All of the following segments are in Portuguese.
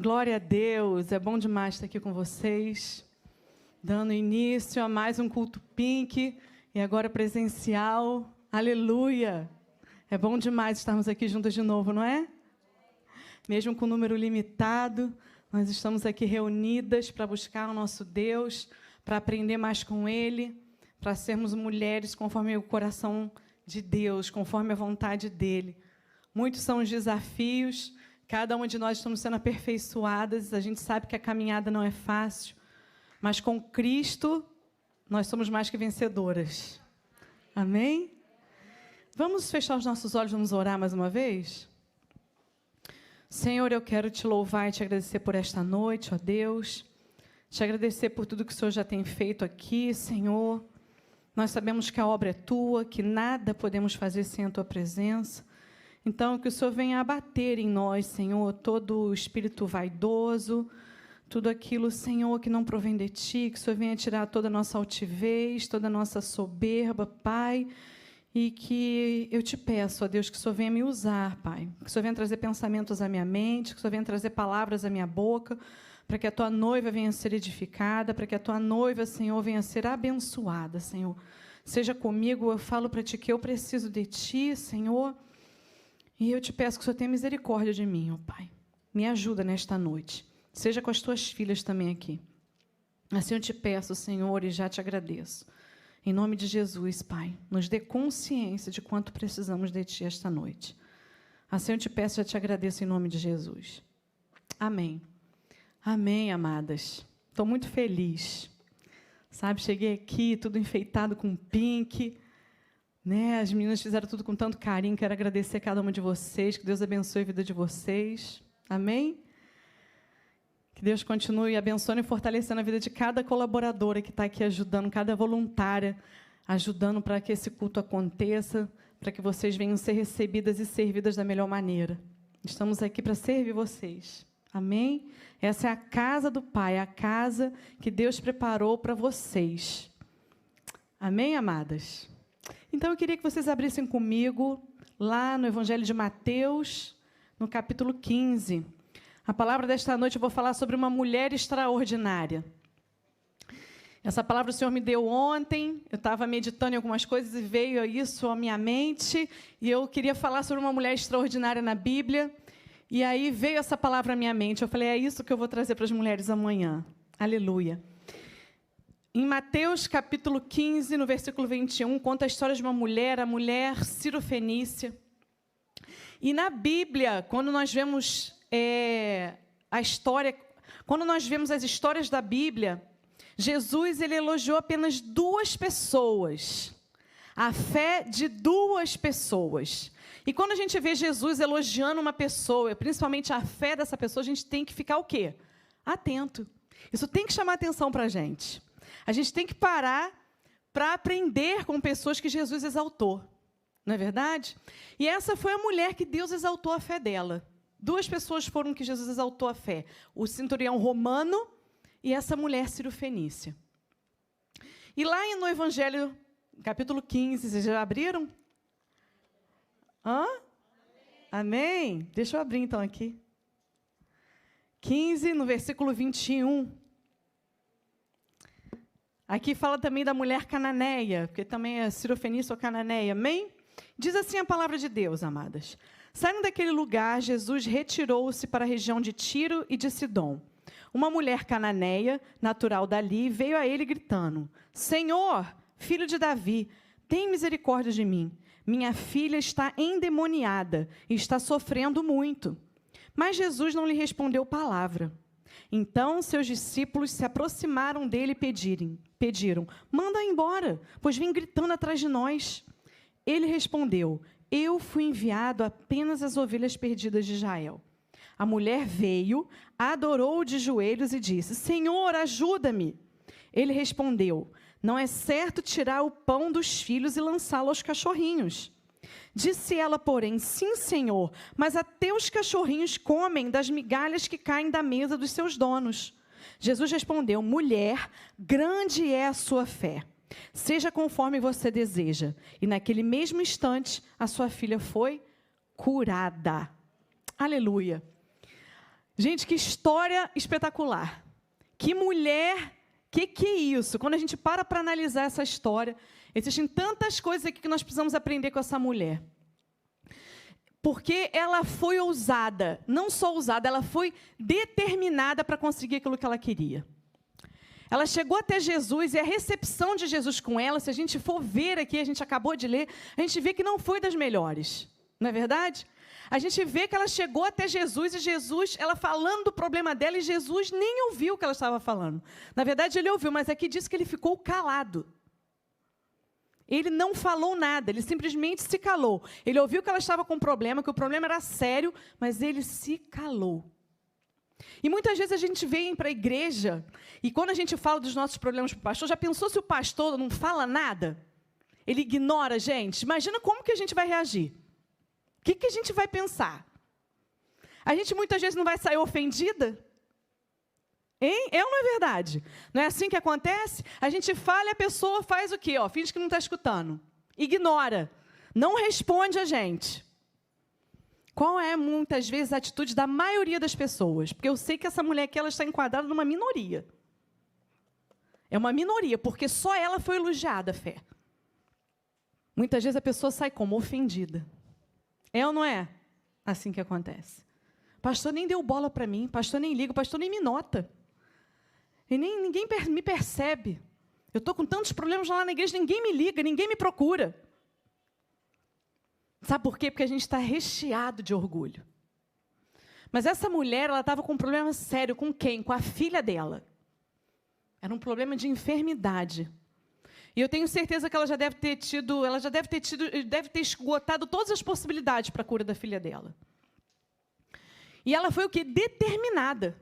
Glória a Deus, é bom demais estar aqui com vocês, dando início a mais um culto Pink, e agora presencial, aleluia! É bom demais estarmos aqui juntos de novo, não é? Mesmo com número limitado, nós estamos aqui reunidas para buscar o nosso Deus, para aprender mais com Ele, para sermos mulheres conforme o coração de Deus, conforme a vontade dEle. Muitos são os desafios, cada uma de nós estamos sendo aperfeiçoadas, a gente sabe que a caminhada não é fácil, mas com Cristo nós somos mais que vencedoras. Amém? Vamos fechar os nossos olhos, vamos orar mais uma vez? Senhor, eu quero te louvar e te agradecer por esta noite, ó Deus, te agradecer por tudo que o Senhor já tem feito aqui, Senhor. Nós sabemos que a obra é tua, que nada podemos fazer sem a tua presença. Então, que o Senhor venha abater em nós, Senhor, todo o espírito vaidoso, tudo aquilo, Senhor, que não provém de Ti, que o Senhor venha tirar toda a nossa altivez, toda a nossa soberba, Pai, e que eu te peço, ó Deus, que o Senhor venha me usar, Pai, que o Senhor venha trazer pensamentos à minha mente, que o Senhor venha trazer palavras à minha boca, para que a Tua noiva venha ser edificada, para que a Tua noiva, Senhor, venha ser abençoada, Senhor. Seja comigo, eu falo para Ti que eu preciso de Ti, Senhor. E eu te peço que o Senhor tenha misericórdia de mim, ó Pai. Me ajuda nesta noite. Seja com as tuas filhas também aqui. Assim eu te peço, Senhor, e já te agradeço. Em nome de Jesus, Pai, nos dê consciência de quanto precisamos de Ti esta noite. Assim eu te peço e já te agradeço em nome de Jesus. Amém. Amém, amadas. Estou muito feliz. Sabe, cheguei aqui, tudo enfeitado com pink. Né? As meninas fizeram tudo com tanto carinho. Quero agradecer a cada uma de vocês. Que Deus abençoe a vida de vocês. Amém? Que Deus continue abençoando e fortalecendo a vida de cada colaboradora que está aqui ajudando, cada voluntária ajudando para que esse culto aconteça, para que vocês venham ser recebidas e servidas da melhor maneira. Estamos aqui para servir vocês. Amém? Essa é a casa do Pai, a casa que Deus preparou para vocês. Amém, amadas? Então, eu queria que vocês abrissem comigo, lá no Evangelho de Mateus, no capítulo 15. A palavra desta noite eu vou falar sobre uma mulher extraordinária. Essa palavra o Senhor me deu ontem, eu estava meditando em algumas coisas e veio isso à minha mente, e eu queria falar sobre uma mulher extraordinária na Bíblia, e aí veio essa palavra à minha mente. Eu falei, é isso que eu vou trazer para as mulheres amanhã. Aleluia. Em Mateus, capítulo 15, no versículo 21, conta a história de uma mulher, a mulher Cirofenícia. E na Bíblia, quando nós vemos a história, quando nós vemos as histórias da Bíblia, Jesus ele elogiou apenas duas pessoas. A fé de duas pessoas. E quando a gente vê Jesus elogiando uma pessoa, principalmente a fé dessa pessoa, a gente tem que ficar o quê? Atento. Isso tem que chamar atenção para a gente. A gente tem que parar para aprender com pessoas que Jesus exaltou. Não é verdade? E essa foi a mulher que Deus exaltou a fé dela. Duas pessoas foram que Jesus exaltou a fé. O centurião romano e essa mulher cirofenícia. E lá no Evangelho, capítulo 15, vocês já abriram? Hã? Amém? Deixa eu abrir então aqui. 15, no versículo 21. Aqui fala também da mulher cananeia, porque também é cirofenícia ou cananeia, amém? Diz assim a palavra de Deus, amadas. Saindo daquele lugar, Jesus retirou-se para a região de Tiro e de Sidom. Uma mulher cananeia, natural dali, veio a ele gritando, Senhor, filho de Davi, tem misericórdia de mim. Minha filha está endemoniada e está sofrendo muito. Mas Jesus não lhe respondeu palavra. Então, seus discípulos se aproximaram dele e pediram, manda embora, pois vem gritando atrás de nós. Ele respondeu, eu fui enviado apenas às ovelhas perdidas de Israel. A mulher veio, adorou de joelhos e disse, Senhor, ajuda-me. Ele respondeu, não é certo tirar o pão dos filhos e lançá-lo aos cachorrinhos. Disse ela, porém, sim, Senhor, mas até os cachorrinhos comem das migalhas que caem da mesa dos seus donos. Jesus respondeu, mulher, grande é a sua fé. Seja conforme você deseja. E naquele mesmo instante, a sua filha foi curada. Aleluia. Gente, que história espetacular. Que mulher, que é isso? Quando a gente para analisar essa história, existem tantas coisas aqui que nós precisamos aprender com essa mulher. Porque ela foi ousada, não só ousada, ela foi determinada para conseguir aquilo que ela queria. Ela chegou até Jesus e a recepção de Jesus com ela, se a gente for ver aqui, a gente acabou de ler, a gente vê que não foi das melhores, não é verdade? A gente vê que ela chegou até Jesus e Jesus, ela falando do problema dela e Jesus nem ouviu o que ela estava falando. Na verdade, ele ouviu, mas aqui diz que ele ficou calado. Ele não falou nada, ele simplesmente se calou. Ele ouviu que ela estava com um problema, que o problema era sério, mas ele se calou. E muitas vezes a gente vem para a igreja, e quando a gente fala dos nossos problemas para o pastor, já pensou se o pastor não fala nada? Ele ignora a gente? Imagina como que a gente vai reagir. O que a gente vai pensar? A gente muitas vezes não vai sair ofendida? Hein? É ou não é verdade? Não é assim que acontece? A gente fala e a pessoa faz o quê? Finge que não está escutando. Ignora. Não responde a gente. Qual é, muitas vezes, a atitude da maioria das pessoas? Porque eu sei que essa mulher aqui ela está enquadrada numa minoria. É uma minoria, porque só ela foi elogiada, fé. Muitas vezes a pessoa sai como ofendida. É ou não é assim que acontece? Pastor nem deu bola para mim, pastor nem liga, pastor nem me nota. E ninguém me percebe. Eu estou com tantos problemas lá na igreja, ninguém me liga, ninguém me procura. Sabe por quê? Porque a gente está recheado de orgulho. Mas essa mulher, ela estava com um problema sério. Com quem? Com a filha dela. Era um problema de enfermidade. E eu tenho certeza que ela deve ter esgotado todas as possibilidades para a cura da filha dela. E ela foi o quê? Determinada.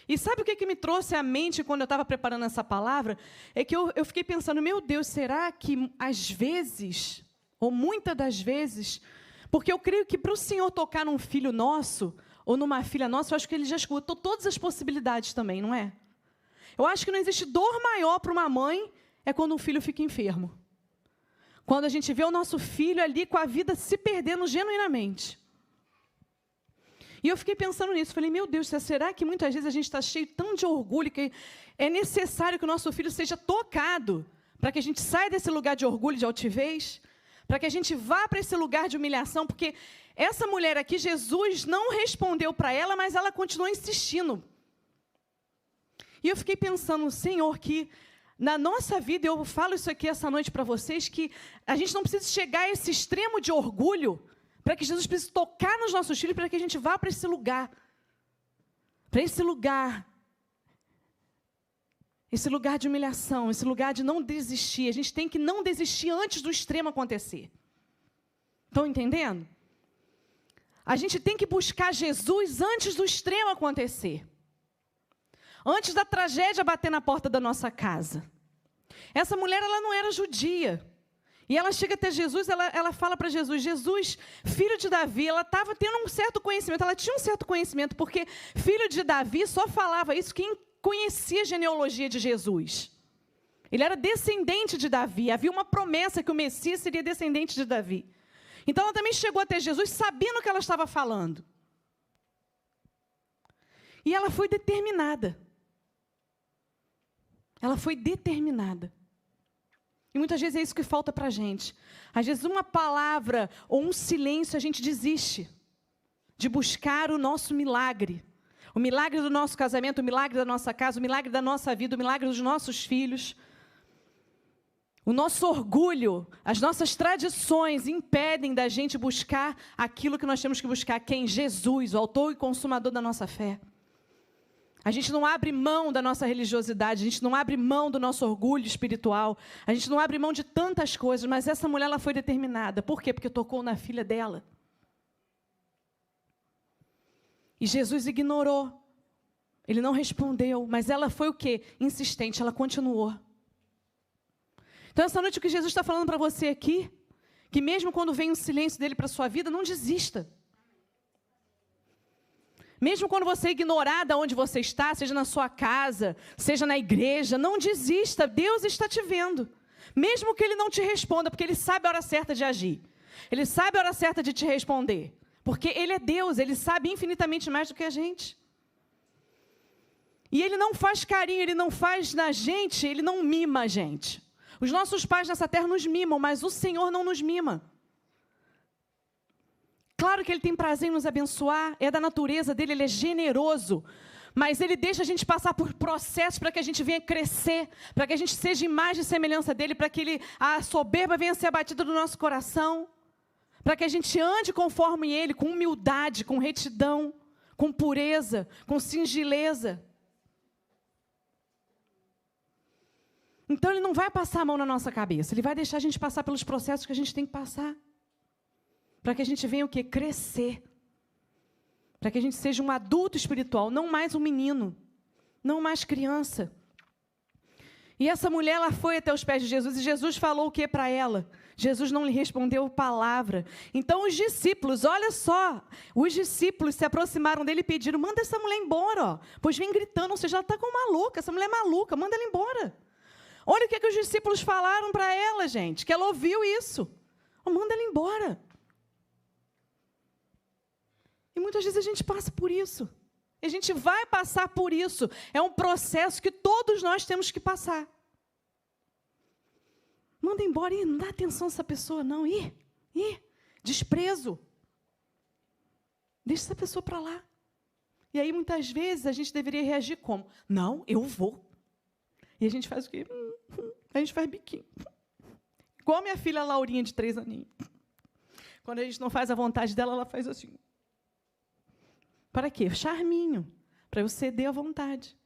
E sabe o que me trouxe à mente quando eu estava preparando essa palavra? É que eu fiquei pensando, meu Deus, será que às vezes, ou muitas das vezes, porque eu creio que para o Senhor tocar num filho nosso, ou numa filha nossa, eu acho que Ele já esgotou todas as possibilidades também, não é? Eu acho que não existe dor maior para uma mãe, é quando um filho fica enfermo. Quando a gente vê o nosso filho ali com a vida se perdendo genuinamente. E eu fiquei pensando nisso, falei, meu Deus, será que muitas vezes a gente está cheio tão de orgulho que é necessário que o nosso filho seja tocado para que a gente saia desse lugar de orgulho, de altivez, para que a gente vá para esse lugar de humilhação, porque essa mulher aqui, Jesus não respondeu para ela, mas ela continuou insistindo. E eu fiquei pensando, Senhor, que na nossa vida, eu falo isso aqui essa noite para vocês, que a gente não precisa chegar a esse extremo de orgulho, para que Jesus precise tocar nos nossos filhos, para que a gente vá para esse lugar. Para esse lugar de humilhação, esse lugar de não desistir. A gente tem que não desistir antes do extremo acontecer. Estão entendendo? A gente tem que buscar Jesus antes do extremo acontecer. Antes da tragédia bater na porta da nossa casa. Essa mulher, ela não era judia. E ela chega até Jesus, ela fala para Jesus, Jesus, filho de Davi, ela estava tendo um certo conhecimento, ela tinha um certo conhecimento, porque filho de Davi só falava isso quem conhecia a genealogia de Jesus. Ele era descendente de Davi, havia uma promessa que o Messias seria descendente de Davi. Então ela também chegou até Jesus sabendo o que ela estava falando. E ela foi determinada. Ela foi determinada. E muitas vezes é isso que falta para a gente. Às vezes uma palavra ou um silêncio a gente desiste de buscar o nosso milagre. O milagre do nosso casamento, o milagre da nossa casa, o milagre da nossa vida, o milagre dos nossos filhos. O nosso orgulho, as nossas tradições impedem da gente buscar aquilo que nós temos que buscar, quem? Jesus, o autor e consumador da nossa fé. A gente não abre mão da nossa religiosidade, a gente não abre mão do nosso orgulho espiritual, a gente não abre mão de tantas coisas, mas essa mulher ela foi determinada. Por quê? Porque tocou na filha dela. E Jesus ignorou. Ele não respondeu, mas ela foi o quê? Insistente, ela continuou. Então, essa noite o que Jesus está falando para você aqui, que mesmo quando vem um silêncio dele para a sua vida, não desista. Mesmo quando você é ignorada onde você está, seja na sua casa, seja na igreja, não desista, Deus está te vendo. Mesmo que Ele não te responda, porque Ele sabe a hora certa de agir. Ele sabe a hora certa de te responder. Porque Ele é Deus, Ele sabe infinitamente mais do que a gente. E Ele não faz carinho, Ele não faz na gente, Ele não mima a gente. Os nossos pais nessa terra nos mimam, mas o Senhor não nos mima. Claro que Ele tem prazer em nos abençoar, é da natureza dEle, Ele é generoso. Mas Ele deixa a gente passar por processos para que a gente venha crescer, para que a gente seja imagem e semelhança dEle, para que a soberba venha ser abatida do nosso coração, para que a gente ande conforme Ele, com humildade, com retidão, com pureza, com singeleza. Então Ele não vai passar a mão na nossa cabeça, Ele vai deixar a gente passar pelos processos que a gente tem que passar, para que a gente venha o quê? Crescer. Para que a gente seja um adulto espiritual, não mais um menino, não mais criança. E essa mulher, ela foi até os pés de Jesus, e Jesus falou o que para ela? Jesus não lhe respondeu palavra. Então os discípulos, olha só, os discípulos se aproximaram dele e pediram, manda essa mulher embora, ó, pois vem gritando, ou seja, ela está com maluca, essa mulher é maluca, manda ela embora. Olha o que os discípulos falaram para ela, gente, que ela ouviu isso. Oh, manda ela embora. E muitas vezes a gente passa por isso. E a gente vai passar por isso. É um processo que todos nós temos que passar. Manda embora. Ih, não dá atenção a essa pessoa, não. Ih, desprezo. Deixa essa pessoa para lá. E aí, muitas vezes, a gente deveria reagir como? Não, eu vou. E a gente faz o quê? A gente faz biquinho. Igual a minha filha Laurinha, de 3 aninhos. Quando a gente não faz a vontade dela, ela faz assim. Para quê? Charminho. Para eu ceder à vontade.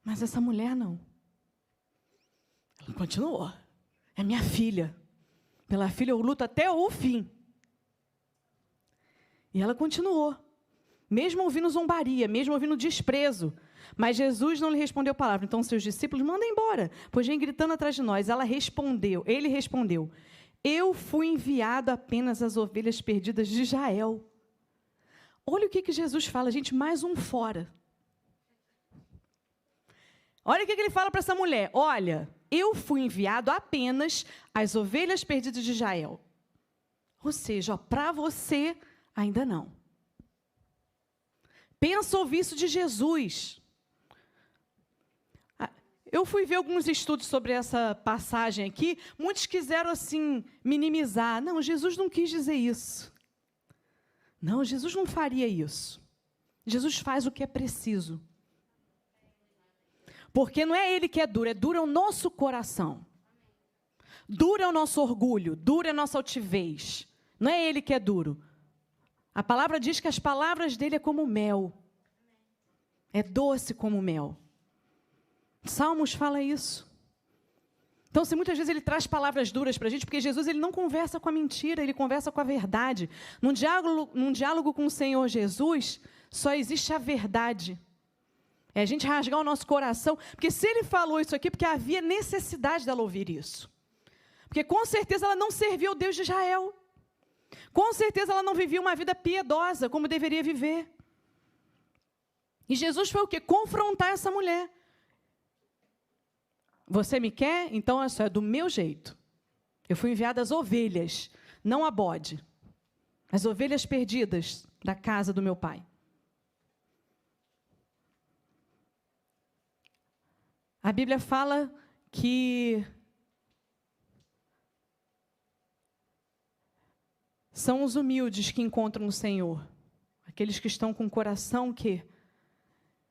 Mas essa mulher não. Ela continuou. É minha filha. Pela filha eu luto até o fim. E ela continuou. Mesmo ouvindo zombaria, mesmo ouvindo desprezo. Mas Jesus não lhe respondeu palavra. Então seus discípulos, mandem embora, pois vem gritando atrás de nós. Ele respondeu, eu fui enviado apenas às ovelhas perdidas de Israel. Olha o que Jesus fala, gente, mais um fora. Olha o que ele fala para essa mulher. Olha, eu fui enviado apenas às ovelhas perdidas de Israel. Ou seja, para você, ainda não. Pensa ouvir isso de Jesus. Eu fui ver alguns estudos sobre essa passagem aqui. Muitos quiseram, assim, minimizar. Não, Jesus não quis dizer isso. Não, Jesus não faria isso. Jesus faz o que é preciso. Porque não é Ele que é duro o nosso coração. Duro é o nosso orgulho, duro é a nossa altivez. Não é Ele que é duro. A palavra diz que as palavras dele é como mel. É doce como mel. Salmos fala isso. Então, se muitas vezes ele traz palavras duras para a gente, porque Jesus ele não conversa com a mentira, ele conversa com a verdade. Num diálogo com o Senhor Jesus, só existe a verdade. É a gente rasgar o nosso coração, porque se ele falou isso aqui, porque havia necessidade dela ouvir isso. Porque com certeza ela não servia ao Deus de Israel. Com certeza ela não vivia uma vida piedosa, como deveria viver. E Jesus foi o quê? Confrontar essa mulher. Você me quer? Então, é do meu jeito. Eu fui enviada às ovelhas, não a bode. As ovelhas perdidas da casa do meu pai. A Bíblia fala que são os humildes que encontram o Senhor. Aqueles que estão com o coração que,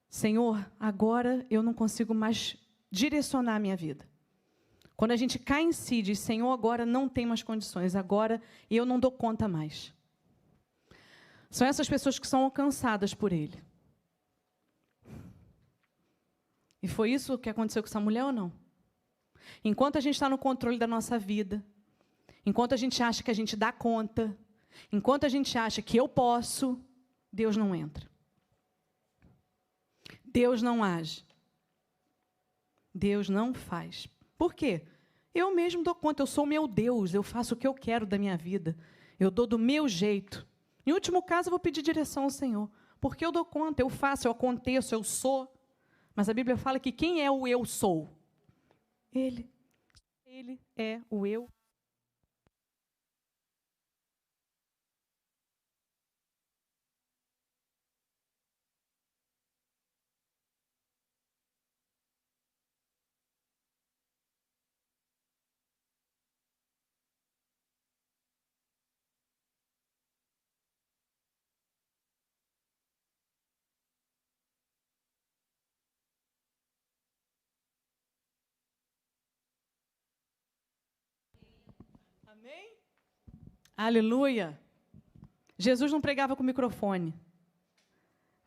Senhor, agora eu não consigo mais direcionar a minha vida. Quando a gente cai em si e diz, Senhor, agora não tem mais condições, agora eu não dou conta mais. São essas pessoas que são alcançadas por Ele. E foi isso que aconteceu com essa mulher ou não? Enquanto a gente está no controle da nossa vida, enquanto a gente acha que a gente dá conta, enquanto a gente acha que eu posso, Deus não entra. Deus não age. Deus não faz. Por quê? Eu mesmo dou conta, eu sou meu Deus, eu faço o que eu quero da minha vida. Eu dou do meu jeito. Em último caso, eu vou pedir direção ao Senhor. Porque eu dou conta, eu faço, eu aconteço, eu sou. Mas a Bíblia fala que quem é o eu sou? Ele. Ele é o eu. Amém? Aleluia. Jesus não pregava com microfone.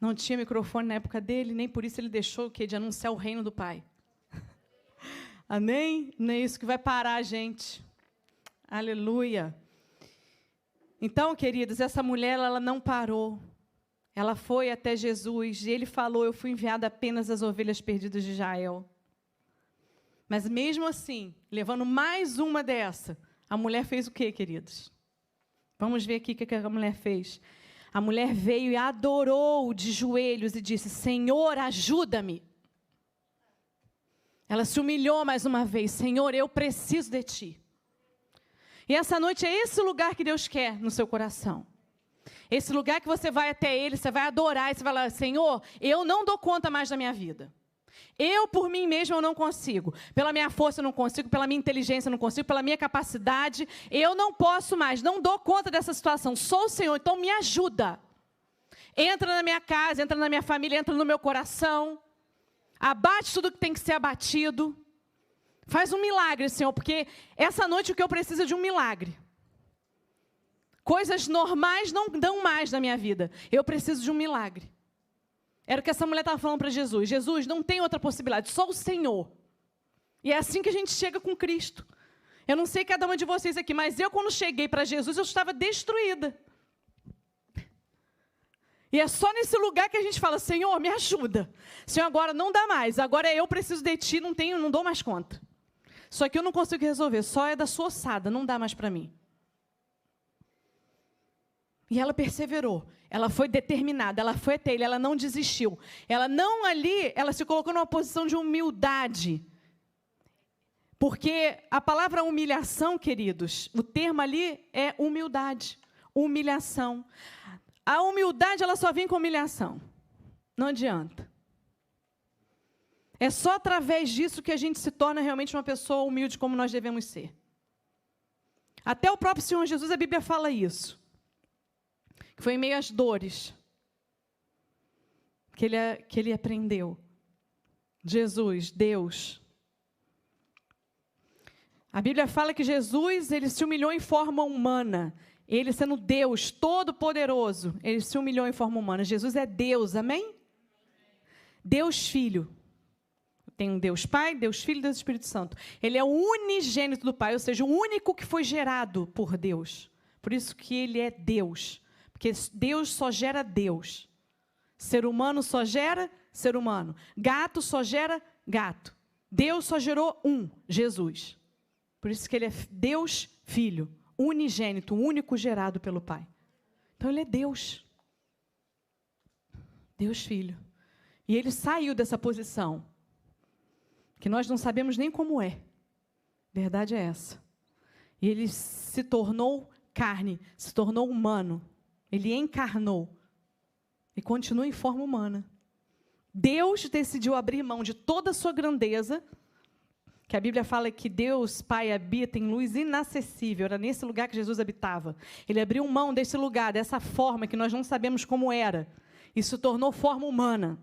Não tinha microfone na época dele, nem por isso ele deixou o quê? De anunciar o reino do Pai. Amém? Não é isso que vai parar a gente. Aleluia. Então, queridos, essa mulher, ela não parou. Ela foi até Jesus e ele falou, eu fui enviada apenas às ovelhas perdidas de Israel. Mas mesmo assim, levando mais uma dessa, a mulher fez o quê, queridos? Vamos ver aqui o que a mulher fez. A mulher veio e adorou de joelhos e disse, Senhor, ajuda-me. Ela se humilhou mais uma vez, Senhor, eu preciso de Ti. E essa noite é esse lugar que Deus quer no seu coração. Esse lugar que você vai até Ele, você vai adorar, e você vai falar, Senhor, eu não dou conta mais da minha vida. Eu, por mim mesmo, eu não consigo. Pela minha força, eu não consigo. Pela minha inteligência, eu não consigo. Pela minha capacidade, eu não posso mais. Não dou conta dessa situação. Sou o Senhor, então me ajuda. Entra na minha casa, entra na minha família, entra no meu coração. Abate tudo que tem que ser abatido. Faz um milagre, Senhor, porque essa noite o que eu preciso é de um milagre. Coisas normais não dão mais na minha vida. Eu preciso de um milagre. Era o que essa mulher estava falando para Jesus. Jesus, não tem outra possibilidade, só o Senhor. E é assim que a gente chega com Cristo. Eu não sei cada uma de vocês aqui, mas eu quando cheguei para Jesus, eu estava destruída. E é só nesse lugar que a gente fala, Senhor, me ajuda. Senhor, agora não dá mais, agora eu preciso de Ti, não dou mais conta. Só que eu não consigo resolver, só é da sua ossada, não dá mais para mim. E ela perseverou, ela foi determinada, ela foi até Ele, ela não desistiu. Ela não ali, ela se colocou numa posição de humildade. Porque a palavra humilhação, queridos, o termo ali é humildade, humilhação. A humildade, ela só vem com humilhação. Não adianta. É só através disso que a gente se torna realmente uma pessoa humilde como nós devemos ser. Até o próprio Senhor Jesus, a Bíblia fala isso. Que foi em meio às dores que ele aprendeu. Jesus, Deus. A Bíblia fala que Jesus, ele se humilhou em forma humana. Ele sendo Deus todo-poderoso, ele se humilhou em forma humana. Jesus é Deus, amém? Deus Filho. Tem um Deus Pai, Deus Filho e Deus Espírito Santo. Ele é o unigênito do Pai, ou seja, o único que foi gerado por Deus. Por isso que ele é Deus. Porque Deus só gera Deus. Ser humano só gera ser humano. Gato só gera gato. Deus só gerou um, Jesus. Por isso que ele é Deus Filho, unigênito, único gerado pelo Pai. Então ele é Deus. Deus Filho. E ele saiu dessa posição, que nós não sabemos nem como é. Verdade é essa. E ele se tornou carne, se tornou humano. Ele encarnou e continua em forma humana. Deus decidiu abrir mão de toda a sua grandeza, que a Bíblia fala que Deus, Pai, habita em luz inacessível. Era nesse lugar que Jesus habitava. Ele abriu mão desse lugar, dessa forma que nós não sabemos como era, e se tornou forma humana.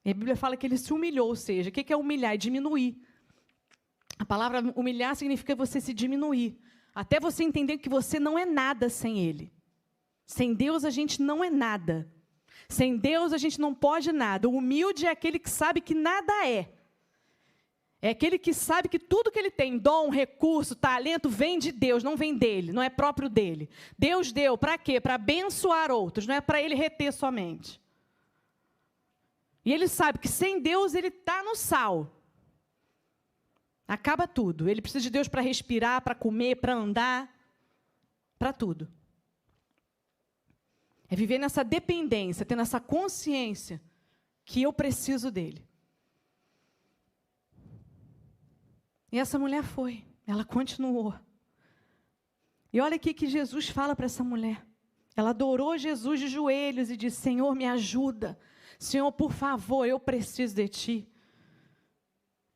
E a Bíblia fala que ele se humilhou, ou seja, o que é humilhar? É diminuir. A palavra humilhar significa você se diminuir. Até você entender que você não é nada sem Ele. Sem Deus a gente não é nada. Sem Deus a gente não pode nada. O humilde é aquele que sabe que nada é. É aquele que sabe que tudo que ele tem, dom, recurso, talento, vem de Deus, não vem dele, não é próprio dele. Deus deu para quê? Para abençoar outros, não é para ele reter somente. E ele sabe que sem Deus ele está no sal. Acaba tudo. Ele precisa de Deus para respirar, para comer, para andar, para tudo. É viver nessa dependência, tendo essa consciência que eu preciso dele. E essa mulher foi, ela continuou. E olha aqui que Jesus fala para essa mulher. Ela adorou Jesus de joelhos e disse, Senhor, me ajuda. Senhor, por favor, eu preciso de Ti.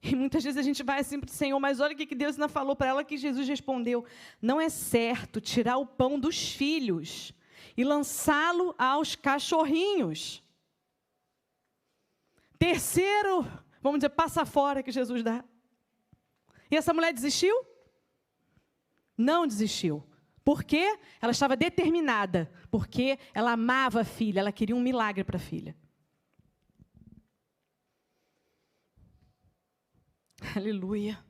E muitas vezes a gente vai assim para o Senhor, mas olha o que Deus ainda falou para ela, que Jesus respondeu. Não é certo tirar o pão dos filhos e lançá-lo aos cachorrinhos. Terceiro, vamos dizer, passa fora que Jesus dá. E essa mulher desistiu? Não desistiu. Por quê? Ela estava determinada. Porque ela amava a filha, ela queria um milagre para a filha. Aleluia.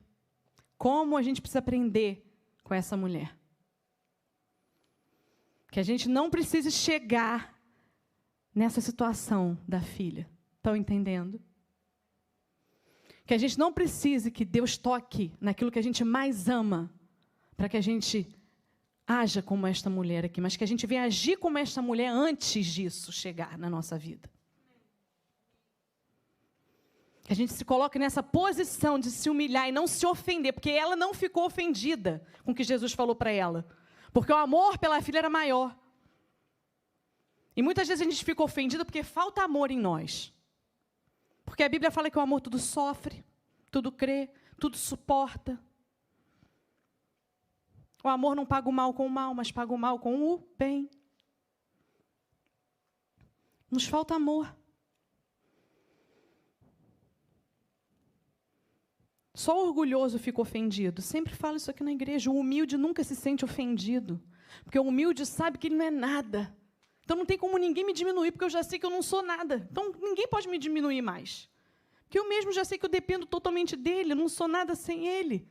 Como a gente precisa aprender com essa mulher. Que a gente não precise chegar nessa situação da filha. Estão entendendo? Que a gente não precise que Deus toque naquilo que a gente mais ama, para que a gente haja como esta mulher aqui, mas que a gente venha agir como esta mulher antes disso chegar na nossa vida. Que a gente se coloque nessa posição de se humilhar e não se ofender, porque ela não ficou ofendida com o que Jesus falou para ela, porque o amor pela filha era maior. E muitas vezes a gente fica ofendido porque falta amor em nós. Porque a Bíblia fala que o amor tudo sofre, tudo crê, tudo suporta. O amor não paga o mal com o mal, mas paga o mal com o bem. Nos falta amor. Só o orgulhoso fica ofendido. Sempre falo isso aqui na igreja. O humilde nunca se sente ofendido. Porque o humilde sabe que ele não é nada. Então não tem como ninguém me diminuir, porque eu já sei que eu não sou nada. Então ninguém pode me diminuir mais. Porque eu mesmo já sei que eu dependo totalmente dele, eu não sou nada sem ele.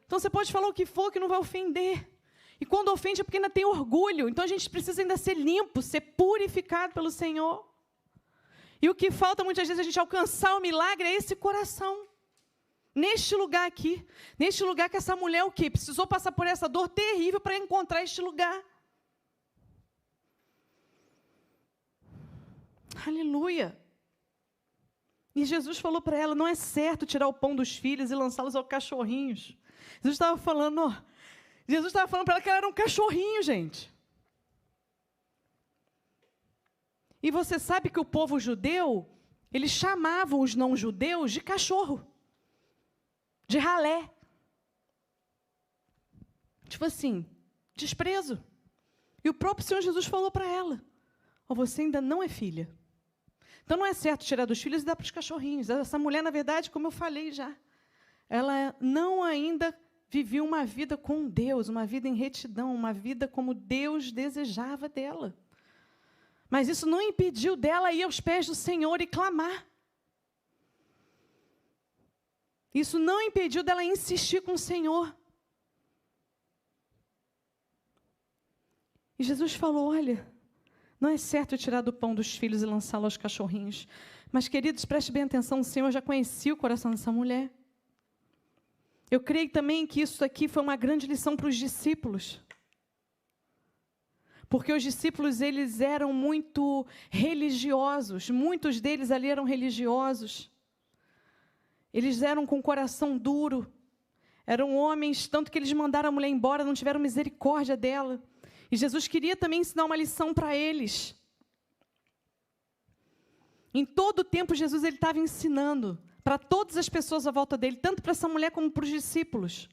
Então você pode falar o que for, que não vai ofender. E quando ofende é porque ainda tem orgulho. Então a gente precisa ainda ser limpo, ser purificado pelo Senhor. E o que falta muitas vezes a gente alcançar o milagre é esse coração. Neste lugar aqui. Neste lugar que essa mulher o quê? Precisou passar por essa dor terrível para encontrar este lugar. Aleluia. E Jesus falou para ela, não é certo tirar o pão dos filhos e lançá-los aos cachorrinhos. Jesus estava falando para ela que ela era um cachorrinho, gente. E você sabe que o povo judeu, eles chamavam os não-judeus de cachorro, de ralé. Tipo assim, desprezo. E o próprio Senhor Jesus falou para ela, você ainda não é filha. Então não é certo tirar dos filhos e dar para os cachorrinhos. Essa mulher, na verdade, como eu falei já, ela não ainda vivia uma vida com Deus, uma vida em retidão, uma vida como Deus desejava dela. Mas isso não impediu dela ir aos pés do Senhor e clamar. Isso não impediu dela insistir com o Senhor. E Jesus falou, olha, não é certo tirar do pão dos filhos e lançá-lo aos cachorrinhos. Mas, queridos, preste bem atenção, o Senhor já conhecia o coração dessa mulher. Eu creio também que isso aqui foi uma grande lição para os discípulos. Porque os discípulos, eles eram muito religiosos. Muitos deles ali eram religiosos. Eles eram com o coração duro. Eram homens, tanto que eles mandaram a mulher embora, não tiveram misericórdia dela. E Jesus queria também ensinar uma lição para eles. Em todo o tempo, Jesus ele estava ensinando para todas as pessoas à volta dele, tanto para essa mulher como para os discípulos.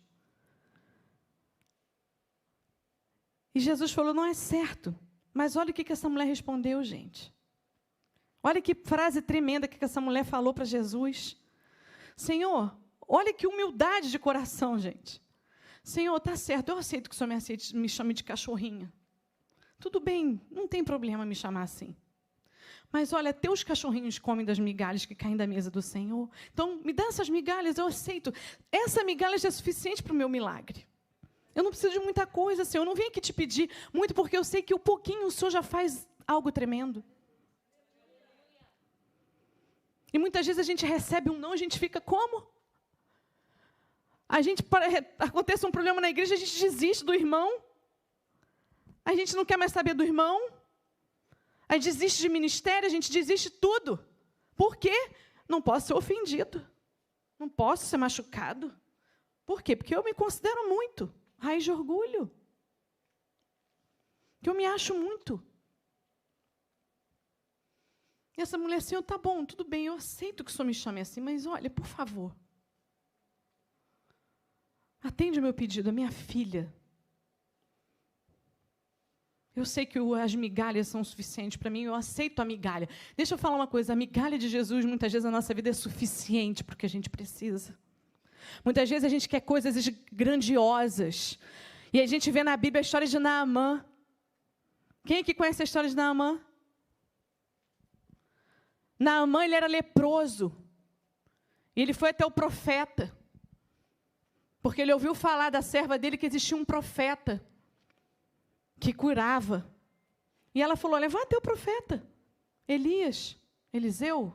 E Jesus falou, não é certo. Mas olha o que essa mulher respondeu, gente. Olha que frase tremenda que essa mulher falou para Jesus. Senhor, olha que humildade de coração, gente. Senhor, está certo, eu aceito que o Senhor me chame de cachorrinha. Tudo bem, não tem problema me chamar assim. Mas olha, teus cachorrinhos comem das migalhas que caem da mesa do Senhor. Então, me dá essas migalhas, eu aceito. Essa migalha já é suficiente para o meu milagre. Eu não preciso de muita coisa, Senhor. Eu não vim aqui te pedir muito, porque eu sei que o pouquinho o Senhor já faz algo tremendo. E muitas vezes a gente recebe um não, a gente fica como? Acontece um problema na igreja, a gente desiste do irmão. A gente não quer mais saber do irmão. A gente desiste de ministério, a gente desiste de tudo. Por quê? Não posso ser ofendido. Não posso ser machucado. Por quê? Porque eu me considero muito. Raiz de orgulho. Que eu me acho muito. E essa mulher assim, tá bom, tudo bem, eu aceito que o Senhor me chame assim, mas olha, por favor, atende o meu pedido, a minha filha. Eu sei que as migalhas são suficientes para mim, eu aceito a migalha. Deixa eu falar uma coisa, a migalha de Jesus, muitas vezes, na nossa vida é suficiente para o que a gente precisa. Muitas vezes a gente quer coisas grandiosas. E a gente vê na Bíblia a história de Naamã. Quem aqui conhece a história de Naamã? Naamã, ele era leproso. E ele foi até o profeta. Porque ele ouviu falar da serva dele que existia um profeta que curava. E ela falou, leva até o profeta. Eliseu.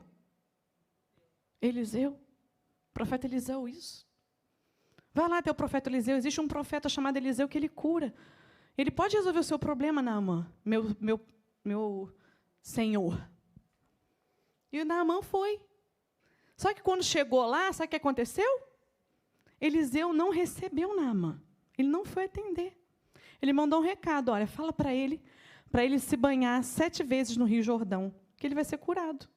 Profeta Eliseu, isso. Vai lá até o profeta Eliseu. Existe um profeta chamado Eliseu que ele cura. Ele pode resolver o seu problema, Naamã, meu senhor. E o Naamã foi. Só que quando chegou lá, sabe o que aconteceu? Eliseu não recebeu Naamã. Ele não foi atender. Ele mandou um recado, olha, fala para ele se banhar 7 vezes no Rio Jordão, que ele vai ser curado.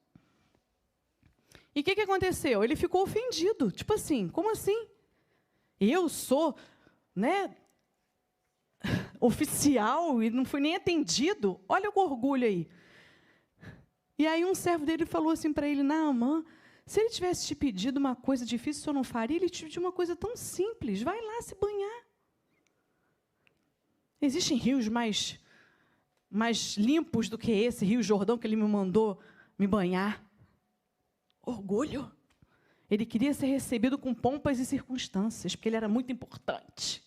E o que aconteceu? Ele ficou ofendido. Tipo assim, como assim? Eu sou, oficial e não fui nem atendido? Olha o orgulho aí. E aí um servo dele falou assim para ele, Naamã, se ele tivesse te pedido uma coisa difícil, o senhor não faria? Ele te pediu uma coisa tão simples, vai lá se banhar. Existem rios mais limpos do que esse Rio Jordão que ele me mandou me banhar. Orgulho. Ele queria ser recebido com pompas e circunstâncias, porque ele era muito importante.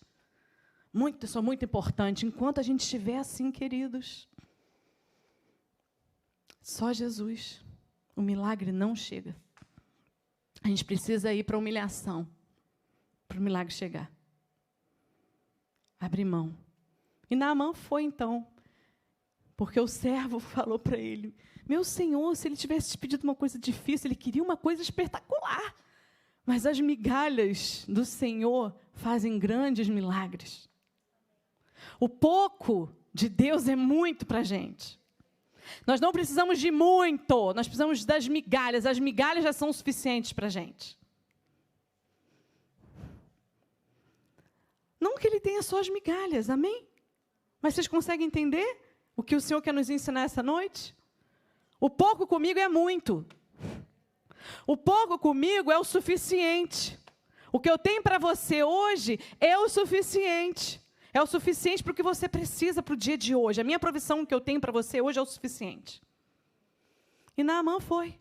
Sou muito importante. Enquanto a gente estiver assim, queridos, só Jesus. O milagre não chega. A gente precisa ir para a humilhação, para o milagre chegar. Abrir mão. E Naamã foi, então, porque o servo falou para ele, meu Senhor, se ele tivesse te pedido uma coisa difícil, ele queria uma coisa espetacular. Mas as migalhas do Senhor fazem grandes milagres. O pouco de Deus é muito para a gente. Nós não precisamos de muito, nós precisamos das migalhas. As migalhas já são suficientes para a gente. Não que Ele tenha só as migalhas, amém? Mas vocês conseguem entender o que o Senhor quer nos ensinar essa noite? O pouco comigo é muito. O pouco comigo é o suficiente. O que eu tenho para você hoje é o suficiente. É o suficiente para o que você precisa para o dia de hoje. A minha provisão que eu tenho para você hoje é o suficiente. E Naamã foi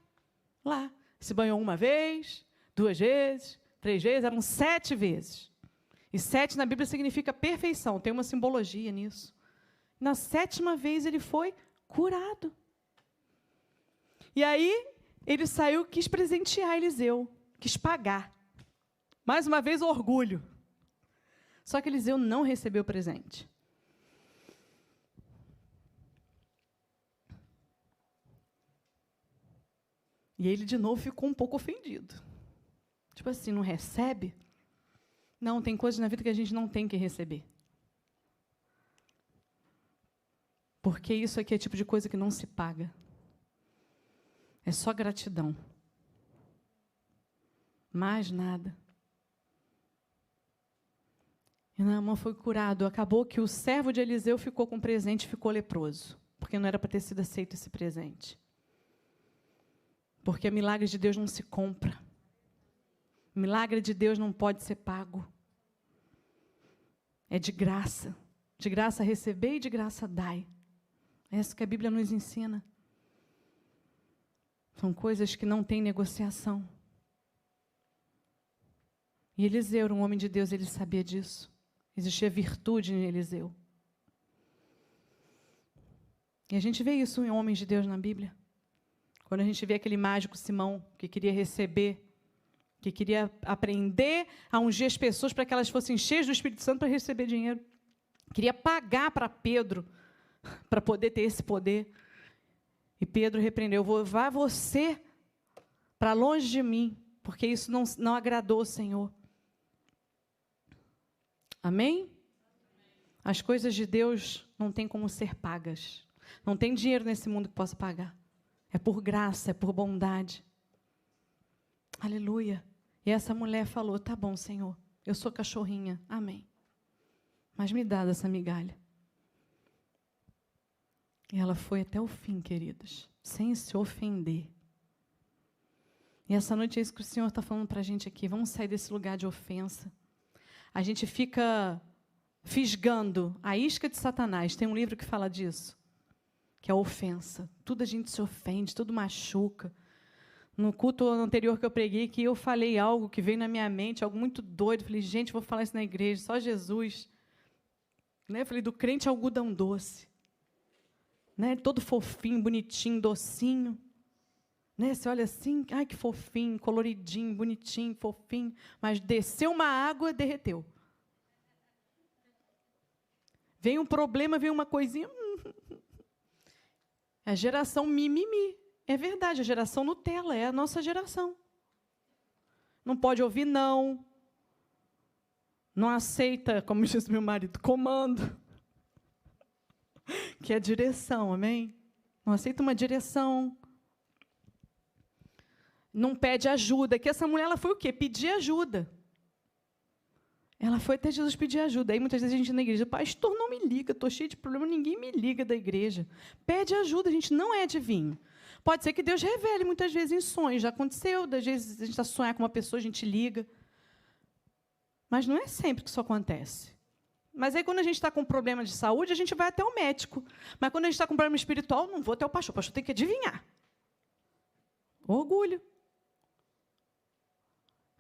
lá. Se banhou 1 vez, 2 vezes, 3 vezes, eram 7 vezes. E 7 na Bíblia significa perfeição, tem uma simbologia nisso. Na 7ª vez ele foi curado. E aí ele saiu, quis presentear Eliseu, quis pagar. Mais uma vez, orgulho. Só que Eliseu não recebeu o presente. E ele, de novo, ficou um pouco ofendido. Tipo assim, não recebe? Não, tem coisas na vida que a gente não tem que receber. Porque isso aqui é tipo de coisa que não se paga. É só gratidão. Mais nada. E Naamã foi curado. Acabou que o servo de Eliseu ficou com o presente e ficou leproso. Porque não era para ter sido aceito esse presente. Porque milagre de Deus não se compra. Milagre de Deus não pode ser pago. É de graça. De graça receber e de graça dai. É isso que a Bíblia nos ensina. São coisas que não têm negociação. E Eliseu era um homem de Deus, ele sabia disso. Existia virtude em Eliseu. E a gente vê isso em homens de Deus na Bíblia. Quando a gente vê aquele mágico Simão, que queria receber, que queria aprender a ungir as pessoas para que elas fossem cheias do Espírito Santo para receber dinheiro. Queria pagar para Pedro, para poder ter esse poder. E Pedro repreendeu, vá você para longe de mim, porque isso não agradou o Senhor. Amém? As coisas de Deus não têm como ser pagas. Não tem dinheiro nesse mundo que possa pagar. É por graça, é por bondade. Aleluia. E essa mulher falou, tá bom, Senhor, eu sou cachorrinha, amém. Mas me dá dessa migalha. E ela foi até o fim, queridos, sem se ofender. E essa noite é isso que o Senhor está falando para a gente aqui. Vamos sair desse lugar de ofensa. A gente fica fisgando a isca de Satanás. Tem um livro que fala disso, que é a ofensa. Tudo a gente se ofende, tudo machuca. No culto anterior que eu preguei, que eu falei algo que veio na minha mente, algo muito doido. Falei, gente, vou falar isso na igreja, só Jesus. Né? Falei, do crente algodão doce. Né? Todo fofinho, bonitinho, docinho. Né? Você olha assim, ai, que fofinho, coloridinho, bonitinho, fofinho. Mas desceu uma água, derreteu. Vem um problema, vem uma coisinha. A geração mimimi. É verdade, a geração Nutella é a nossa geração. Não pode ouvir não. Não aceita, como diz meu marido, comando. Que é direção, amém? Não aceita uma direção. Não pede ajuda. Que essa mulher ela foi o quê? Pedir ajuda. Ela foi até Jesus pedir ajuda. Aí muitas vezes a gente na igreja, pastor, não me liga, estou cheio de problema, ninguém me liga da igreja. Pede ajuda, a gente não é adivinho. Pode ser que Deus revele muitas vezes em sonhos. Já aconteceu, às vezes a gente está sonhando com uma pessoa, a gente liga. Mas não é sempre que isso acontece. Mas aí, quando a gente está com problema de saúde, a gente vai até o médico. Mas quando a gente está com problema espiritual, não vou até o pastor tem que adivinhar. Orgulho.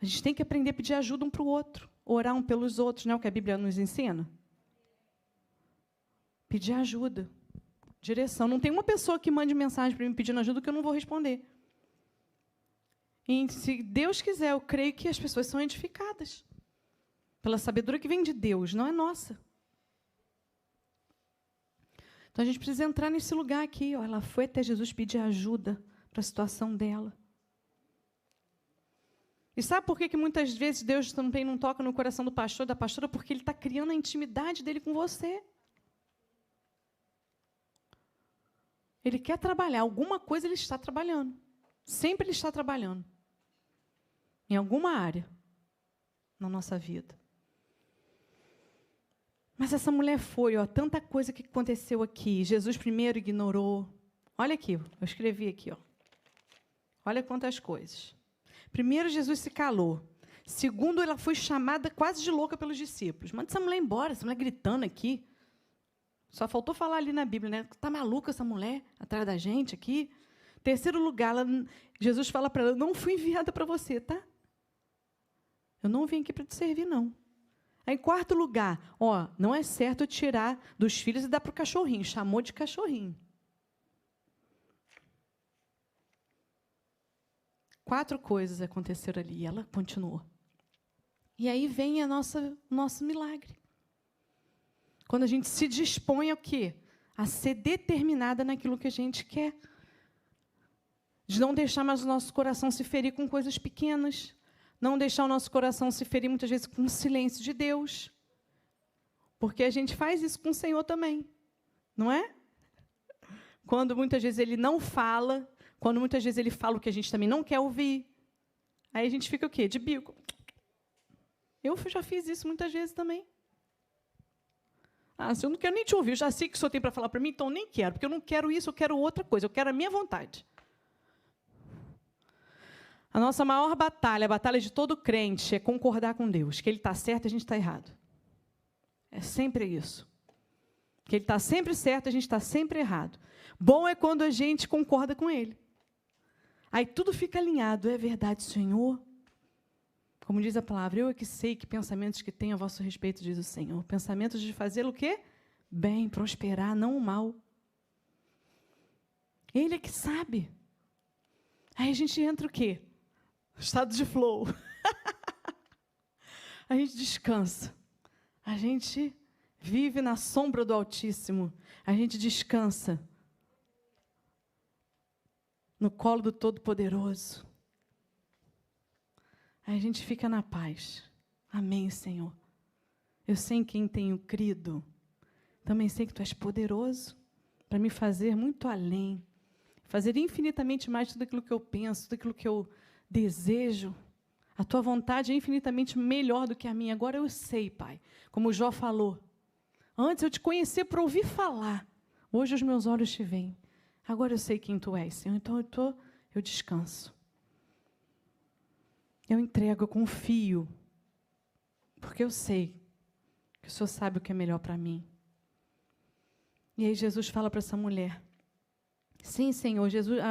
A gente tem que aprender a pedir ajuda um para o outro. Orar um pelos outros, não é o que a Bíblia nos ensina? Pedir ajuda. Direção. Não tem uma pessoa que mande mensagem para mim pedindo ajuda que eu não vou responder. E, se Deus quiser, eu creio que as pessoas são edificadas pela sabedoria que vem de Deus, não é nossa. Então, a gente precisa entrar nesse lugar aqui. Ó, ela foi até Jesus pedir ajuda para a situação dela. E sabe por que muitas vezes Deus também não toca no coração do pastor, da pastora? Porque Ele está criando a intimidade dele com você. Ele quer trabalhar, alguma coisa Ele está trabalhando. Sempre Ele está trabalhando. Em alguma área na nossa vida. Mas essa mulher foi, ó, tanta coisa que aconteceu aqui. Jesus primeiro ignorou. Olha aqui, eu escrevi aqui, ó. Olha quantas coisas. Primeiro, Jesus se calou. Segundo, ela foi chamada quase de louca pelos discípulos. Manda essa mulher embora, essa mulher gritando aqui. Só faltou falar ali na Bíblia, né? Está maluca essa mulher atrás da gente aqui? Terceiro lugar, Jesus fala para ela, não fui enviada para você, tá? Eu não vim aqui para te servir, não. Aí, em quarto lugar, ó, não é certo tirar dos filhos e dar para o cachorrinho. Chamou de cachorrinho. 4 coisas aconteceram ali, e ela continuou. E aí vem nosso milagre. Quando a gente se dispõe a quê? A ser determinada naquilo que a gente quer. De não deixar mais o nosso coração se ferir com coisas pequenas. Não deixar o nosso coração se ferir, muitas vezes, com o silêncio de Deus. Porque a gente faz isso com o Senhor também. Não é? Quando muitas vezes Ele não fala, quando muitas vezes Ele fala o que a gente também não quer ouvir, aí a gente fica o quê? De bico. Eu já fiz isso muitas vezes também. Se eu não quero nem te ouvir, eu já sei o que o Senhor tem para falar para mim, então eu nem quero, porque eu não quero isso, eu quero outra coisa, eu quero a minha vontade. A nossa maior batalha, a batalha de todo crente, é concordar com Deus, que Ele está certo e a gente está errado. É sempre isso. Que Ele está sempre certo e a gente está sempre errado. Bom é quando a gente concorda com Ele. Aí tudo fica alinhado, é verdade, Senhor. Como diz a palavra, eu é que sei que pensamentos que tenho a vosso respeito, diz o Senhor. Pensamentos de fazer o quê? Bem, prosperar, não o mal. Ele é que sabe. Aí a gente entra o quê? Estado de flow. A gente descansa. A gente vive na sombra do Altíssimo. A gente descansa no colo do Todo-Poderoso. Aí a gente fica na paz. Amém, Senhor. Eu sei em quem tenho crido. Também sei que Tu és poderoso para me fazer muito além. Fazer infinitamente mais tudo aquilo que eu penso, tudo aquilo que eu desejo. A Tua vontade é infinitamente melhor do que a minha. Agora eu sei, Pai. Como o Jó falou. Antes eu Te conhecia por ouvir falar. Hoje os meus olhos Te veem. Agora eu sei quem Tu és, Senhor. Então eu descanso. Eu entrego, eu confio. Porque eu sei que o Senhor sabe o que é melhor para mim. E aí Jesus fala para essa mulher, sim, Senhor.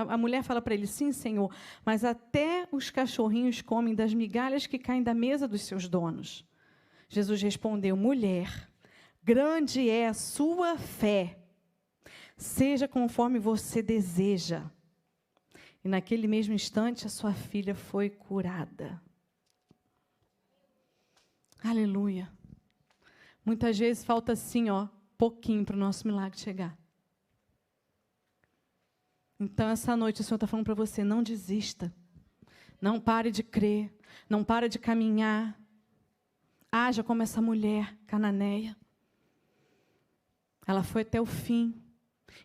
A mulher fala para ele, sim, Senhor, mas até os cachorrinhos comem das migalhas que caem da mesa dos seus donos. Jesus respondeu, mulher, grande é a sua fé, seja conforme você deseja. E naquele mesmo instante, a sua filha foi curada. Aleluia. Muitas vezes falta assim, pouquinho para o nosso milagre chegar. Então, essa noite, o Senhor está falando para você, não desista. Não pare de crer. Não pare de caminhar. Haja como essa mulher cananeia. Ela foi até o fim.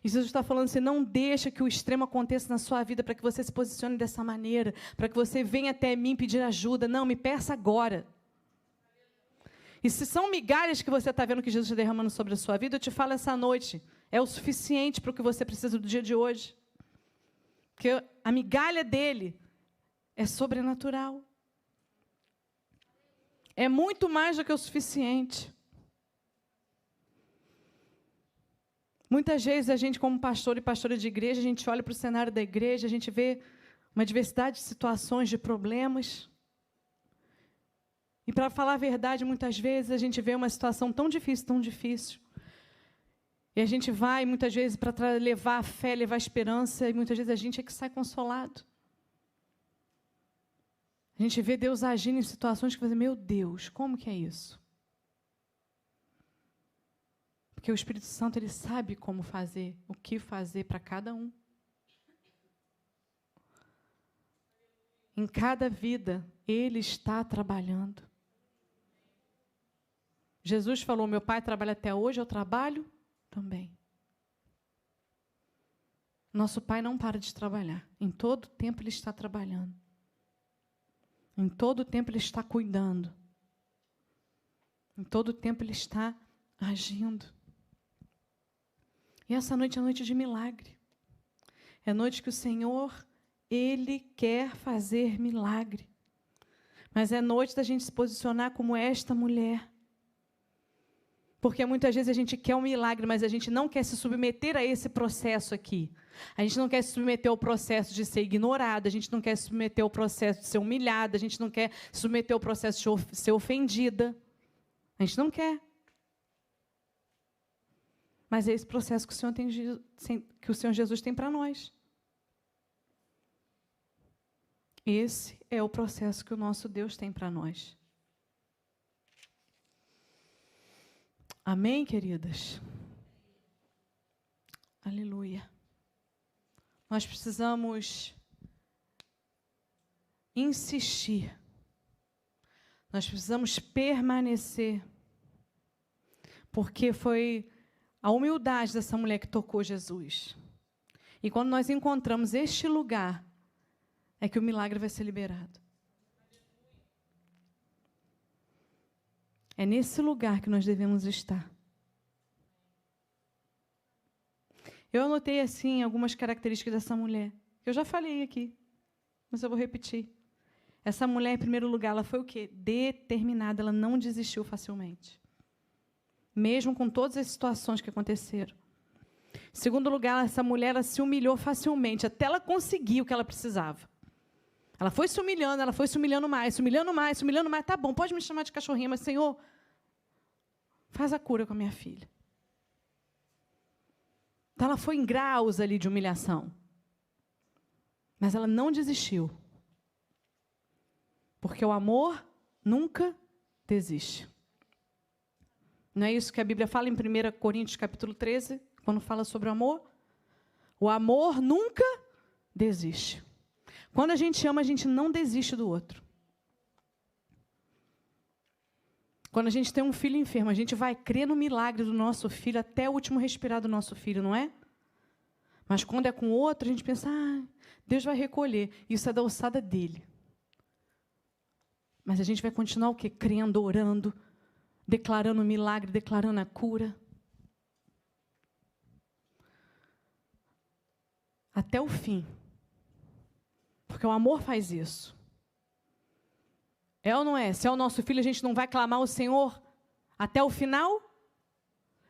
E Jesus está falando assim, não deixa que o extremo aconteça na sua vida para que você se posicione dessa maneira, para que você venha até mim pedir ajuda. Não, me peça agora. E se são migalhas que você está vendo que Jesus está derramando sobre a sua vida, eu te falo essa noite, é o suficiente para o que você precisa do dia de hoje. Porque a migalha dele é sobrenatural. É muito mais do que o suficiente. Muitas vezes a gente, como pastor e pastora de igreja, a gente olha para o cenário da igreja, a gente vê uma diversidade de situações, de problemas. E para falar a verdade, muitas vezes a gente vê uma situação tão difícil. E a gente vai, muitas vezes, para levar a fé, levar a esperança, e muitas vezes a gente é que sai consolado. A gente vê Deus agindo em situações que você, meu Deus, como que é isso? Porque o Espírito Santo, ele sabe como fazer, o que fazer para cada um. Em cada vida, ele está trabalhando. Jesus falou, meu Pai trabalha até hoje, eu trabalho também. Nosso Pai não para de trabalhar. Em todo tempo Ele está trabalhando. Em todo tempo Ele está cuidando. Em todo tempo Ele está agindo. E essa noite é noite de milagre. É noite que o Senhor, Ele quer fazer milagre. Mas é noite da gente se posicionar como esta mulher. Porque muitas vezes a gente quer um milagre, mas a gente não quer se submeter a esse processo aqui. A gente não quer se submeter ao processo de ser ignorada, a gente não quer se submeter ao processo de ser humilhada, a gente não quer se submeter ao processo de ser ofendida. A gente não quer. Mas é esse processo que o Senhor Jesus tem para nós. Esse é o processo que o nosso Deus tem para nós. Amém, queridas? Aleluia. Nós precisamos insistir. Nós precisamos permanecer. Porque foi a humildade dessa mulher que tocou Jesus. E quando nós encontramos este lugar, é que o milagre vai ser liberado. É nesse lugar que nós devemos estar. Eu anotei, assim, algumas características dessa mulher. Eu já falei aqui, mas eu vou repetir. Essa mulher, em primeiro lugar, ela foi o quê? Determinada, ela não desistiu facilmente. Mesmo com todas as situações que aconteceram. Em segundo lugar, essa mulher, ela se humilhou facilmente, até ela conseguir o que ela precisava. Ela foi se humilhando mais. Tá bom, pode me chamar de cachorrinha, mas, Senhor, faz a cura com a minha filha. Então, ela foi em graus ali de humilhação. Mas ela não desistiu. Porque o amor nunca desiste. Não é isso que a Bíblia fala em 1 Coríntios, capítulo 13, quando fala sobre o amor? O amor nunca desiste. Quando a gente ama, a gente não desiste do outro. Quando a gente tem um filho enfermo, a gente vai crer no milagre do nosso filho até o último respirar do nosso filho, não é? Mas quando é com outro, a gente pensa, Deus vai recolher. Isso é da ossada dele. Mas a gente vai continuar o quê? Crendo, orando, declarando o milagre, declarando a cura. Até o fim. Porque o amor faz isso. É ou não é? Se é o nosso filho, a gente não vai clamar ao Senhor Até o final?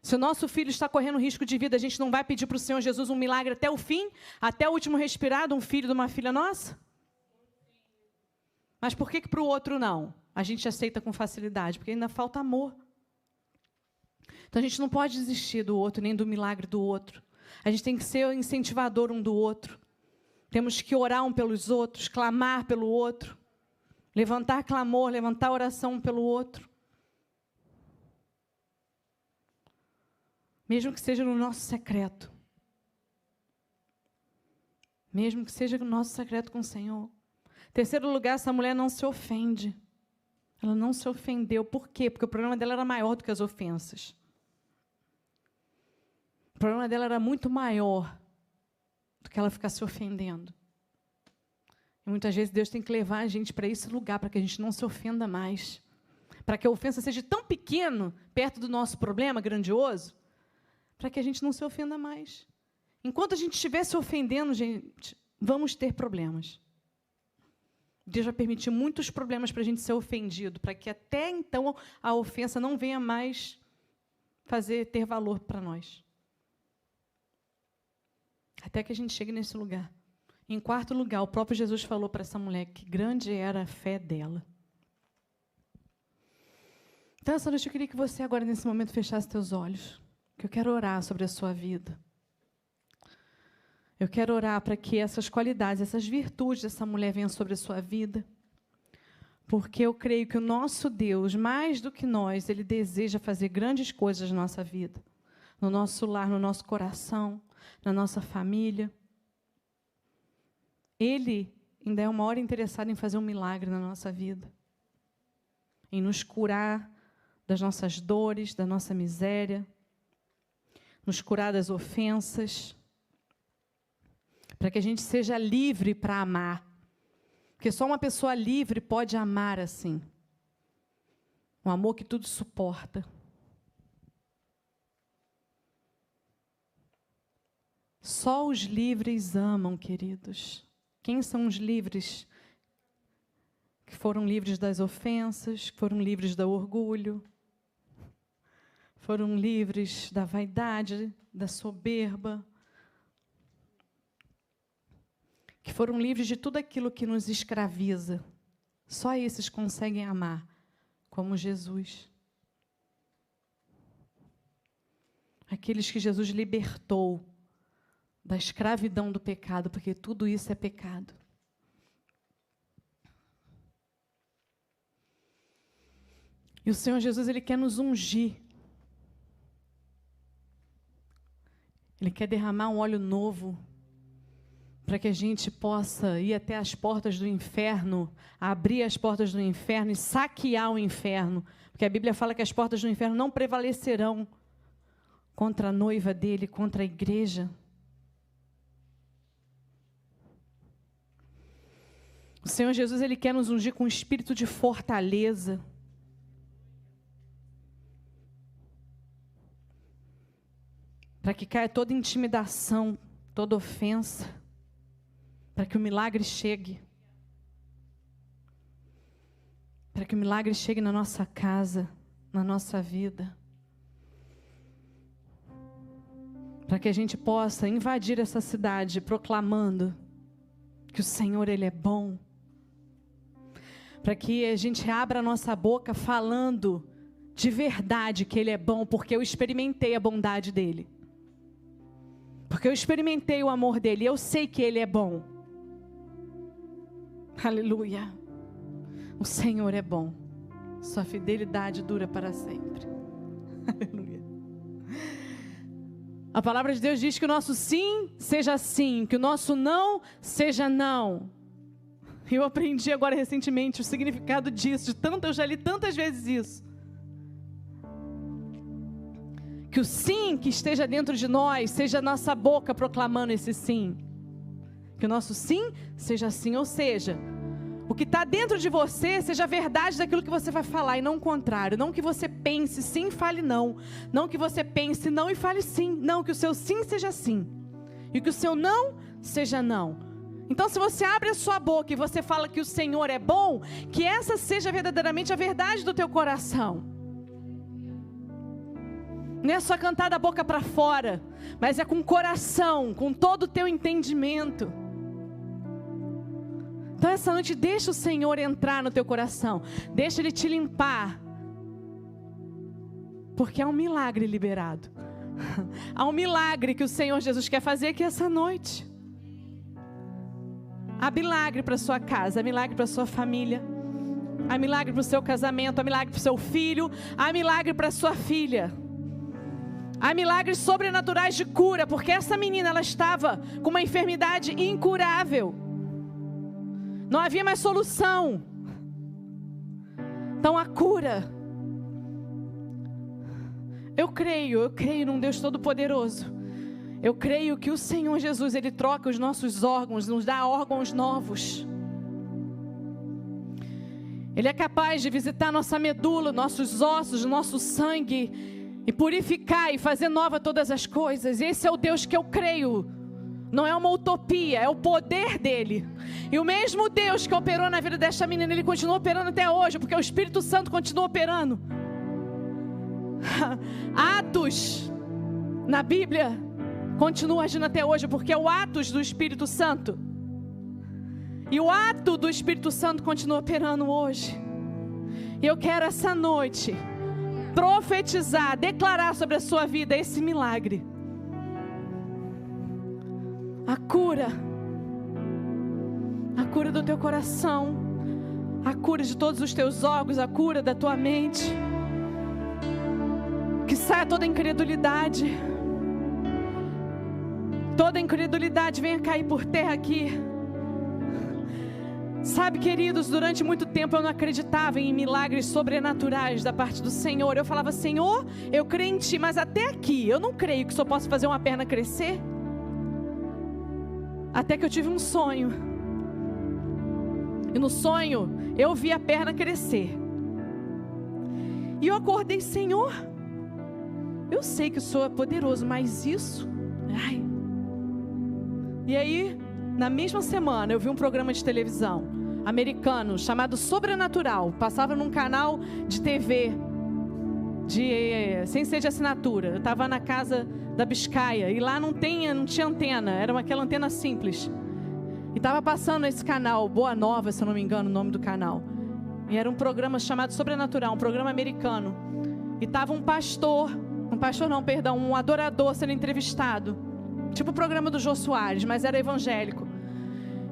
Se o nosso filho está correndo risco de vida, a gente não vai pedir para o Senhor Jesus um milagre até o fim? Até o último respirar de um filho, de uma filha nossa? Mas por que para o outro não? A gente aceita com facilidade, porque ainda falta amor. Então a gente não pode desistir do outro, nem do milagre do outro. A gente tem que ser incentivador um do outro. Temos que orar um pelos outros, clamar pelo outro. Levantar clamor, levantar oração um pelo outro. Mesmo que seja no nosso secreto. Mesmo que seja no nosso secreto com o Senhor. Terceiro lugar, essa mulher não se ofende. Ela não se ofendeu. Por quê? Porque o problema dela era maior do que as ofensas. O problema dela era muito maior do que ela ficar se ofendendo. E muitas vezes Deus tem que levar a gente para esse lugar, para que a gente não se ofenda mais. Para que a ofensa seja tão pequena, perto do nosso problema grandioso, para que a gente não se ofenda mais. Enquanto a gente estiver se ofendendo, gente, vamos ter problemas. Deus vai permitir muitos problemas para a gente ser ofendido, para que até então a ofensa não venha mais ter valor para nós. Até que a gente chegue nesse lugar. Em quarto lugar, o próprio Jesus falou para essa mulher que grande era a fé dela. Então, essa noite eu queria que você agora, nesse momento, fechasse seus olhos. Que eu quero orar sobre a sua vida. Eu quero orar para que essas qualidades, essas virtudes dessa mulher venham sobre a sua vida. Porque eu creio que o nosso Deus, mais do que nós, Ele deseja fazer grandes coisas na nossa vida. No nosso lar, no nosso coração, na nossa família. Ele ainda é uma hora interessado em fazer um milagre na nossa vida. Em nos curar das nossas dores, da nossa miséria. Nos curar das ofensas. Para que a gente seja livre para amar. Porque só uma pessoa livre pode amar assim. Um amor que tudo suporta. Só os livres amam, queridos. Quem são os livres? Que foram livres das ofensas, que foram livres do orgulho, foram livres da vaidade, da soberba, que foram livres de tudo aquilo que nos escraviza. Só esses conseguem amar, como Jesus. Aqueles que Jesus libertou da escravidão do pecado, porque tudo isso é pecado. E o Senhor Jesus, Ele quer nos ungir. Ele quer derramar um óleo novo, para que a gente possa ir até as portas do inferno, abrir as portas do inferno e saquear o inferno. Porque a Bíblia fala que as portas do inferno não prevalecerão contra a noiva dele, contra a igreja. O Senhor Jesus, Ele quer nos ungir com um espírito de fortaleza. Para que caia toda intimidação, toda ofensa. Para que o milagre chegue. Para que o milagre chegue na nossa casa, na nossa vida. Para que a gente possa invadir essa cidade proclamando que o Senhor, Ele é bom. Para que a gente abra a nossa boca falando de verdade que Ele é bom, porque eu experimentei a bondade dEle. Porque eu experimentei o amor dEle, eu sei que Ele é bom. Aleluia. O Senhor é bom. Sua fidelidade dura para sempre. Aleluia. A palavra de Deus diz que o nosso sim seja sim, que o nosso não seja não. Eu aprendi agora recentemente o significado disso, eu já li tantas vezes isso. Que o sim que esteja dentro de nós, seja a nossa boca proclamando esse sim. Que o nosso sim seja sim, ou seja, o que está dentro de você seja a verdade daquilo que você vai falar e não o contrário. Não que você pense sim e fale não. Não que você pense não e fale sim. Não, que o seu sim seja sim. E que o seu não seja não. Então, se você abre a sua boca e você fala que o Senhor é bom, que essa seja verdadeiramente a verdade do teu coração. Não é só cantar da boca para fora, mas é com o coração, com todo o teu entendimento. Então essa noite deixa o Senhor entrar no teu coração. Deixa Ele te limpar. Porque há um milagre liberado. Há um milagre que o Senhor Jesus quer fazer aqui essa noite. Há milagre para sua casa, há milagre para sua família. Há milagre para o seu casamento, há milagre para o seu filho, há milagre para sua filha. Há milagres sobrenaturais de cura, porque essa menina, ela estava com uma enfermidade incurável. Não havia mais solução. Então a cura. Eu creio num Deus Todo-Poderoso. Eu creio que o Senhor Jesus, Ele troca os nossos órgãos, nos dá órgãos novos. Ele é capaz de visitar nossa medula, nossos ossos, nosso sangue, e purificar e fazer nova todas as coisas. Esse é o Deus que eu creio. Não é uma utopia, é o poder dEle. E o mesmo Deus que operou na vida desta menina, Ele continua operando até hoje, porque o Espírito Santo continua operando. Atos, na Bíblia, continua agindo até hoje, porque é o Atos do Espírito Santo. E o ato do Espírito Santo continua operando hoje. E eu quero essa noite profetizar, declarar sobre a sua vida esse milagre. A cura do teu coração, a cura de todos os teus órgãos, a cura da tua mente. Que saia toda incredulidade. Toda incredulidade venha cair por terra aqui. Sabe, queridos, durante muito tempo eu não acreditava em milagres sobrenaturais da parte do Senhor. Eu falava, Senhor, eu creio em Ti, mas até aqui eu não creio que só posso fazer uma perna crescer. Até que eu tive um sonho. E no sonho eu vi a perna crescer. E eu acordei, Senhor, eu sei que o Senhor é poderoso, mas isso... Ai. E aí, na mesma semana, eu vi um programa de televisão americano chamado Sobrenatural. Passava num canal de TV, sem ser de assinatura. Eu estava na casa da Biscaia e lá não tinha antena, era aquela antena simples. E estava passando esse canal, Boa Nova, se eu não me engano o nome do canal. E era um programa chamado Sobrenatural, um programa americano. E estava um adorador sendo entrevistado. Tipo o programa do Jô Soares, mas era evangélico.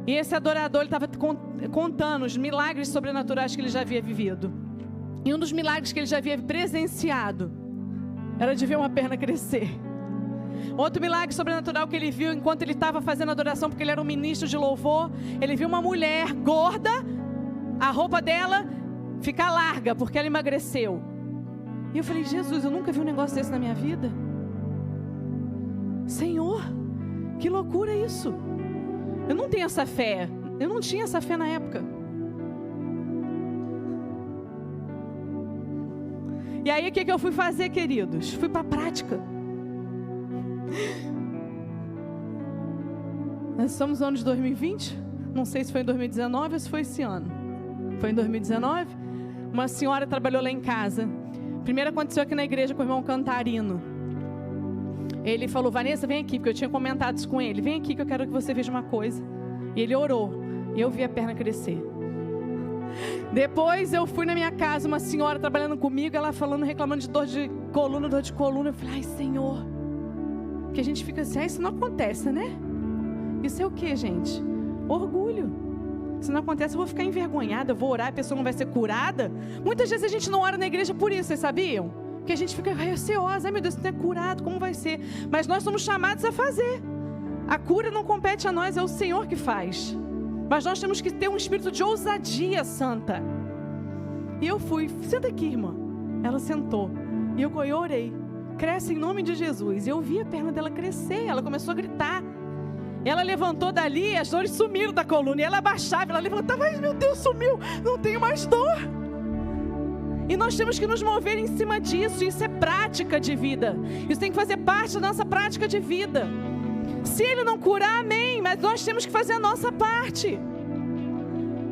E esse adorador, ele estava contando os milagres sobrenaturais que ele já havia vivido. E um dos milagres que ele já havia presenciado era de ver uma perna crescer. Outro milagre sobrenatural que ele viu enquanto ele estava fazendo adoração, porque ele era um ministro de louvor, ele viu uma mulher gorda, a roupa dela ficar larga, porque ela emagreceu. E eu falei, Jesus, eu nunca vi um negócio desse na minha vida. Senhor, que loucura isso. Eu não tenho essa fé. Eu não tinha essa fé na época. E aí o que eu fui fazer, queridos? Fui para a prática. Nós estamos no ano de 2020. Não sei se foi em 2019 ou se foi esse ano. Foi em 2019. Uma senhora trabalhou lá em casa. Primeiro aconteceu aqui na igreja com o irmão Cantarino. Ele falou, Vanessa, vem aqui, porque eu tinha comentado isso com ele. Vem aqui que eu quero que você veja uma coisa. E ele orou. E eu vi a perna crescer. Depois eu fui na minha casa, uma senhora trabalhando comigo, ela falando, reclamando de dor de coluna. Eu falei, ai, Senhor. Porque a gente fica assim, isso não acontece, né? Isso é o que, gente? Orgulho. Se não acontece, eu vou ficar envergonhada, eu vou orar, a pessoa não vai ser curada. Muitas vezes a gente não ora na igreja por isso, vocês sabiam? Porque a gente fica receosa, ai meu Deus, você não é curado, como vai ser? Mas nós somos chamados a fazer. A cura não compete a nós, é o Senhor que faz. Mas nós temos que ter um espírito de ousadia santa. E eu fui, senta aqui, irmã. Ela sentou. E eu orei. Cresce em nome de Jesus. E eu vi a perna dela crescer, ela começou a gritar. Ela levantou dali, as dores sumiram da coluna. E ela abaixava, ela levantava, ai meu Deus, sumiu, não tenho mais dor. E nós temos que nos mover em cima disso. Isso é prática de vida. Isso tem que fazer parte da nossa prática de vida. Se Ele não curar, amém. Mas nós temos que fazer a nossa parte.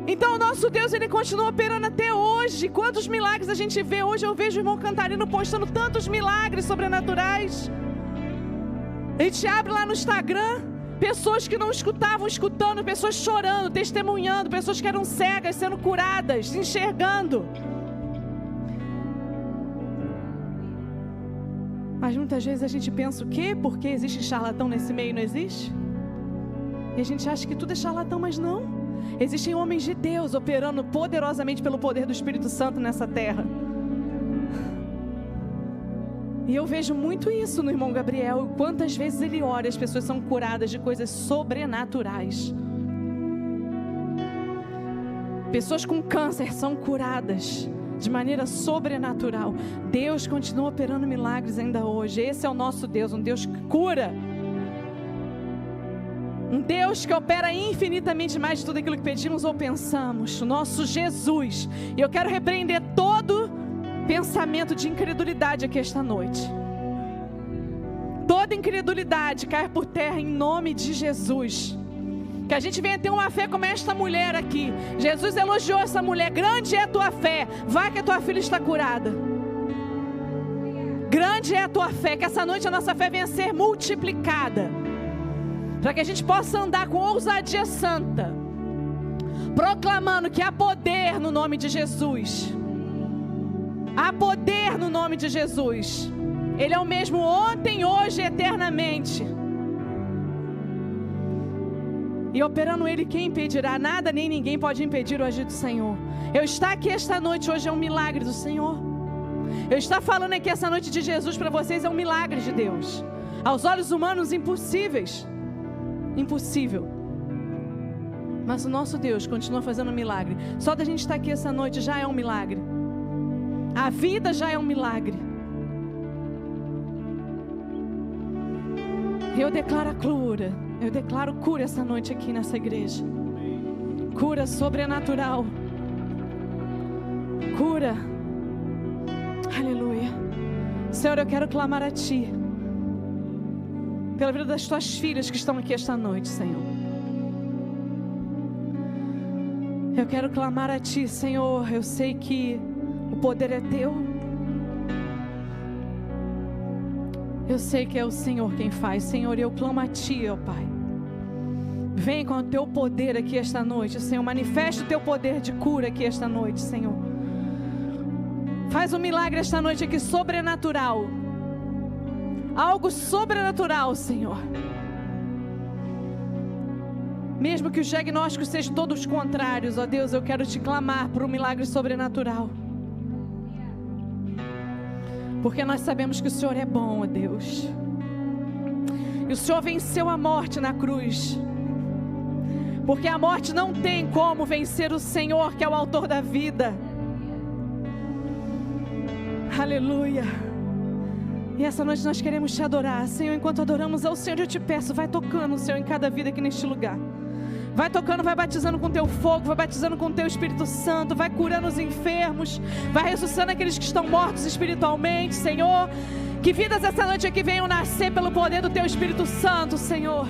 Então o nosso Deus, Ele continua operando até hoje. Quantos milagres a gente vê hoje? Eu vejo o irmão Cantarino postando tantos milagres sobrenaturais. A gente abre lá no Instagram, pessoas que não escutavam, escutando, pessoas chorando, testemunhando, pessoas que eram cegas, sendo curadas, enxergando. Mas muitas vezes a gente pensa o quê? Porque existe charlatão nesse meio, não existe? E a gente acha que tudo é charlatão, mas não. Existem homens de Deus operando poderosamente pelo poder do Espírito Santo nessa terra. E eu vejo muito isso no irmão Gabriel. Quantas vezes ele ora e as pessoas são curadas de coisas sobrenaturais. Pessoas com câncer são curadas de maneira sobrenatural. Deus continua operando milagres ainda hoje. Esse é o nosso Deus, um Deus que cura. Um Deus que opera infinitamente mais de tudo aquilo que pedimos ou pensamos. O nosso Jesus. E eu quero repreender todo pensamento de incredulidade aqui esta noite. Toda incredulidade cair por terra em nome de Jesus. Que a gente venha ter uma fé como esta mulher aqui. Jesus elogiou essa mulher. Grande é a tua fé. Vai que a tua filha está curada. Grande é a tua fé. Que essa noite a nossa fé venha a ser multiplicada. Para que a gente possa andar com ousadia santa, proclamando que há poder no nome de Jesus. Há poder no nome de Jesus. Ele é o mesmo ontem, hoje e eternamente. E operando Ele, quem impedirá? Nada nem ninguém pode impedir o agir do Senhor. Eu estar aqui esta noite hoje é um milagre do Senhor. Eu estar falando aqui essa noite de Jesus para vocês é um milagre de Deus. Aos olhos humanos, impossíveis. Impossível. Mas o nosso Deus continua fazendo um milagre. Só da gente estar aqui essa noite já é um milagre. A vida já é um milagre. Eu declaro a cura. Eu declaro cura essa noite aqui nessa igreja. Cura sobrenatural. Cura. Aleluia. Senhor, eu quero clamar a Ti pela vida das Tuas filhas que estão aqui esta noite, Senhor. Eu quero clamar a Ti, Senhor. Eu sei que o poder é Teu. Eu sei que é o Senhor quem faz, Senhor. E eu clamo a Ti, ó Pai. Vem com o Teu poder aqui esta noite, Senhor. Manifesta o Teu poder de cura aqui esta noite, Senhor. Faz um milagre esta noite aqui sobrenatural. Algo sobrenatural, Senhor. Mesmo que os diagnósticos sejam todos contrários, ó Deus, eu quero Te clamar por um milagre sobrenatural. Porque nós sabemos que o Senhor é bom, ó Deus. E o Senhor venceu a morte na cruz. Porque a morte não tem como vencer o Senhor, que é o autor da vida. Aleluia. E essa noite nós queremos Te adorar, Senhor. Enquanto adoramos ao Senhor, eu Te peço, vai tocando, Senhor, em cada vida aqui neste lugar. Vai tocando, vai batizando com Teu fogo, vai batizando com Teu Espírito Santo, vai curando os enfermos, vai ressuscitando aqueles que estão mortos espiritualmente, Senhor. Que vidas essa noite aqui venham nascer pelo poder do Teu Espírito Santo, Senhor.